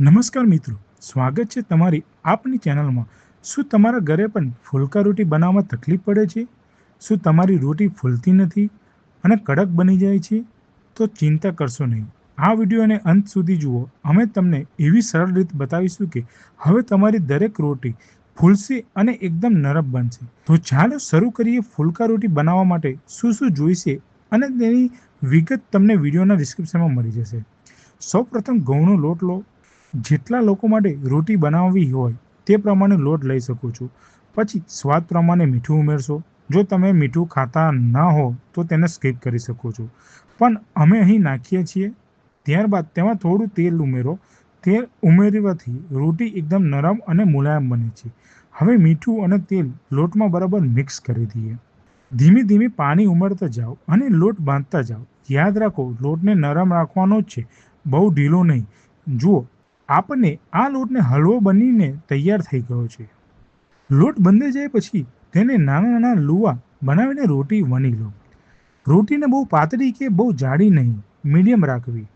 નમસ્કાર મિત્રો, સ્વાગત છે તમારી આપની ચેનલમાં. શું તમારા ઘરે પણ ફુલકા રોટી બનાવવામાં તકલીફ પડે છે? શું તમારી રોટી ફૂલતી નથી અને કડક બની જાય છે? તો ચિંતા કરશો નહીં. આ વિડીયોને અંત સુધી જુઓ. અમે તમને એવી સરળ રીત બતાવીશું કે હવે તમારી દરેક રોટી ફૂલશે અને એકદમ નરમ બનશે. તો ચાલો શરૂ કરીએ. ફુલકા રોટી બનાવવા માટે શું શું જોઈશે અને તેની વિગત તમને વિડીયોના ડિસ્ક્રિપ્શનમાં મળી જશે. સૌપ્રથમ ઘઉંનો લોટ લો. જેટલા લોકો માટે રોટી બનાવવી હોય તે પ્રમાણે લોટ લઈ શકો છો. પછી સ્વાદ પ્રમાણે મીઠું ઉમેરશો. જો તમે મીઠું ખાતા ના હો તો તેને સ્કીપ કરી શકો છો, પણ અમે અહીં નાખીએ છીએ. ત્યારબાદ તેમાં થોડું તેલ ઉમેરો. તેલ ઉમેરવાથી રોટી એકદમ નરમ અને મુલાયમ બને છે. હવે મીઠું અને તેલ લોટમાં બરાબર મિક્સ કરી દઈએ. ધીમે ધીમે પાણી ઉમેરતા જાઓ અને લોટ બાંધતા જાઓ. યાદ રાખો, લોટને નરમ રાખવાનો જ છે, બહુ ઢીલો નહીં. જુઓ, આપણને આ લોટને હલવો બનીને તૈયાર થઈ ગયો છે. લોટ બંધાઈ જાય પછી તેને નાના નાના લુવા બનાવીને રોટી વણી લો. રોટીને બહુ પાતળી કે બહુ જાડી નહીં, મીડિયમ રાખવી.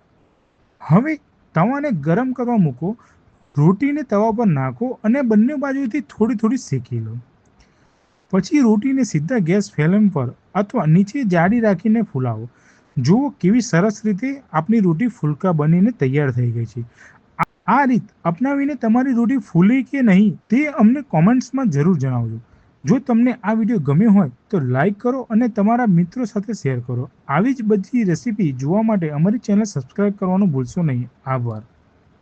હવે તવાને ગરમ કરવા મૂકો. રોટીને તવા પર નાખો અને બંને બાજુથી થોડી થોડી શેકી લો. પછી રોટીને સીધા ગેસ ફ્લેમ પર અથવા નીચે જાડી રાખીને ફૂલાવો. જુઓ કેવી સરસ રીતે આપણી રોટી ફુલકા બનીને તૈયાર થઈ ગઈ છે. આ રીત અપનાવીને તમારી રોટી ફૂલે કે નહીં તે અમને કોમેન્ટ્સમાં જરૂર જણાવજો. જો તમને આ વિડીયો ગમ્યો હોય તો લાઈક કરો અને તમારા મિત્રો સાથે શેર કરો. આવી જ બધી રેસીપી જોવા માટે અમારી ચેનલ સબસ્ક્રાઈબ કરવાનું ભૂલશો નહીં. આભાર.